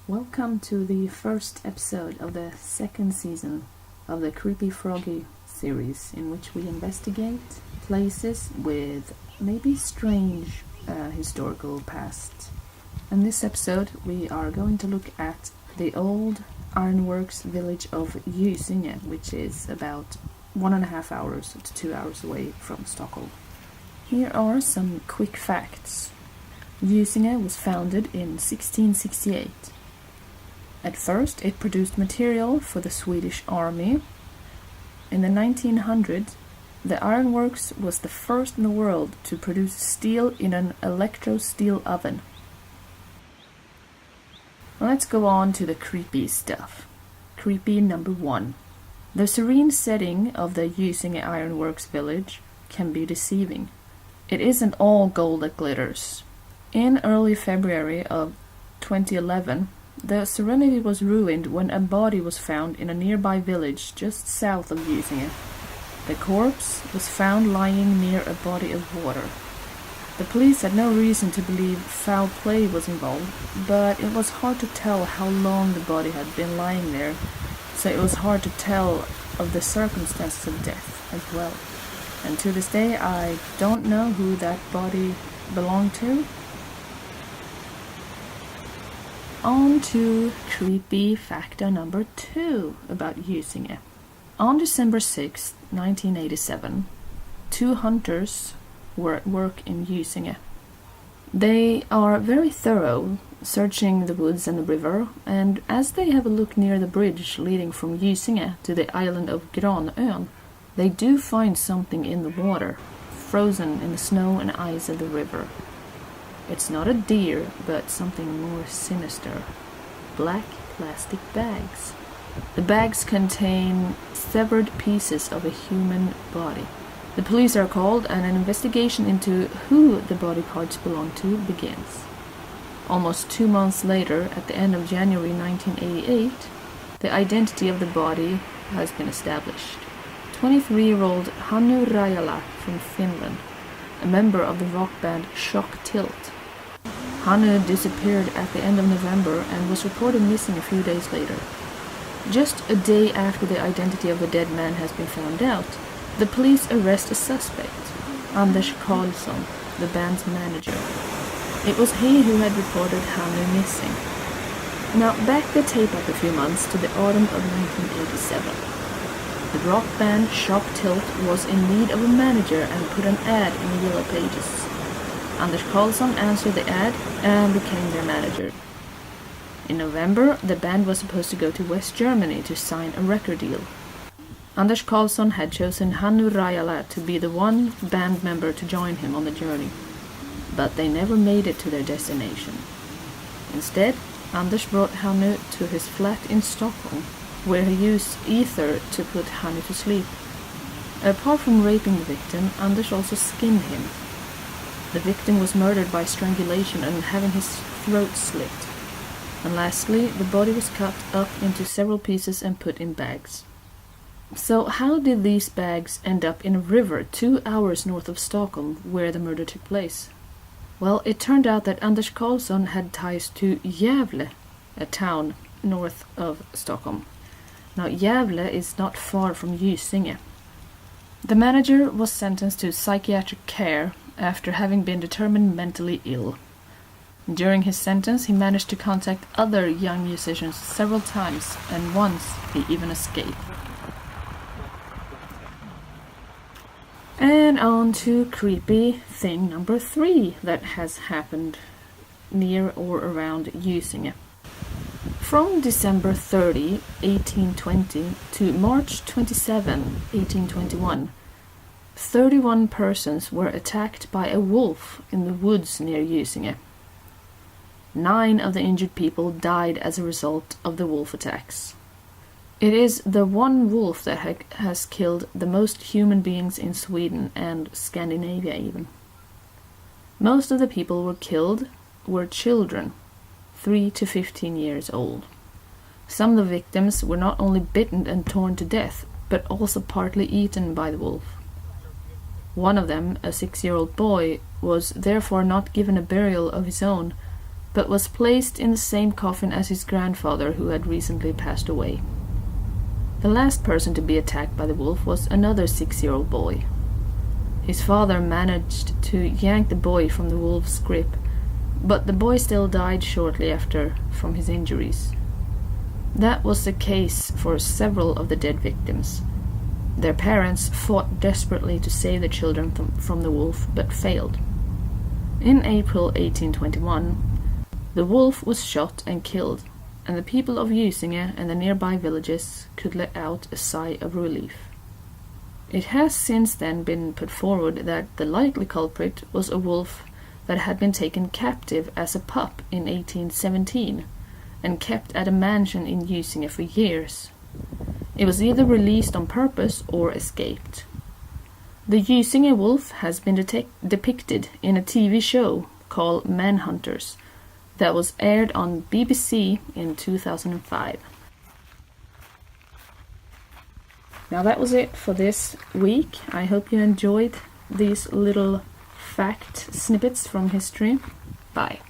Welcome to the first episode of the second season of the Creepy Froggy series, in which we investigate places with maybe strange historical past. In this episode we are going to look at the old ironworks village of Gysinge, which is about 1.5 hours to 2 hours away from Stockholm. Here are some quick facts. Gysinge was founded in 1668. At first, it produced material for the Swedish army. In the 1900s, the ironworks was the first in the world to produce steel in an electro-steel oven. Let's go on to the creepy stuff. Creepy number 1. The serene setting of the Gysinge ironworks village can be deceiving. It isn't all gold that glitters. In early February of 2011, the serenity was ruined when a body was found in a nearby village just south of Gysinge. The corpse was found lying near a body of water. The police had no reason to believe foul play was involved, but it was hard to tell how long the body had been lying there, so it was hard to tell of the circumstances of death as well. And to this day, I don't know who that body belonged to. On to creepy factor number 2 about Gysinge. On December 6, 1987, 2 hunters were at work in Gysinge. They are very thorough, searching the woods and the river, and as they have a look near the bridge leading from Gysinge to the island of Granön, they do find something in the water, frozen in the snow and ice of the river. It's not a deer, but something more sinister. Black plastic bags. The bags contain severed pieces of a human body. The police are called and an investigation into who the body parts belong to begins. Almost 2 months later, at the end of January 1988, the identity of the body has been established. 23-year-old Hannu Rajala from Finland, a member of the rock band Shock Tilt. Hannu disappeared at the end of November and was reported missing a few days later. Just a day after the identity of the dead man has been found out, the police arrest a suspect, Anders Karlsson, the band's manager. It was he who had reported Hannu missing. Now back the tape up a few months to the autumn of 1987. The rock band Shock Tilt was in need of a manager and put an ad in the Yellow Pages. Anders Karlsson answered the ad and became their manager. In November, the band was supposed to go to West Germany to sign a record deal. Anders Karlsson had chosen Hannu Rajala to be the one band member to join him on the journey, but they never made it to their destination. Instead, Anders brought Hannu to his flat in Stockholm, where he used ether to put Hannu to sleep. Apart from raping the victim, Anders also skinned him. The victim was murdered by strangulation and having his throat slit. And lastly, the body was cut up into several pieces and put in bags. So how did these bags end up in a river 2 hours north of Stockholm, where the murder took place? Well, it turned out that Anders Karlsson had ties to Gävle, a town north of Stockholm. Now, Gävle is not far from Gysinge. The manager was sentenced to psychiatric care after having been determined mentally ill. During his sentence, he managed to contact other young musicians several times, and once he even escaped. And on to creepy thing number 3 that has happened near or around Gysinge. From December 30, 1820 to March 27, 1821, 31 persons were attacked by a wolf in the woods near Gysinge. 9 of the injured people died as a result of the wolf attacks. It is the one wolf that has killed the most human beings in Sweden and Scandinavia even. Most of the people were killed were children, 3 to 15 years old. Some of the victims were not only bitten and torn to death, but also partly eaten by the wolf. One of them, a 6-year-old boy, was therefore not given a burial of his own, but was placed in the same coffin as his grandfather, who had recently passed away. The last person to be attacked by the wolf was another 6-year-old boy. His father managed to yank the boy from the wolf's grip, but the boy still died shortly after from his injuries. That was the case for several of the dead victims. Their parents fought desperately to save the children from the wolf, but failed. In April 1821, the wolf was shot and killed, and the people of Gysinge and the nearby villages could let out a sigh of relief. It has since then been put forward that the likely culprit was a wolf that had been taken captive as a pup in 1817 and kept at a mansion in Gysinge for years. It was either released on purpose or escaped. The Gysinge wolf has been depicted in a TV show called Manhunters that was aired on BBC in 2005. Now that was it for this week. I hope you enjoyed these little fact snippets from history. Bye.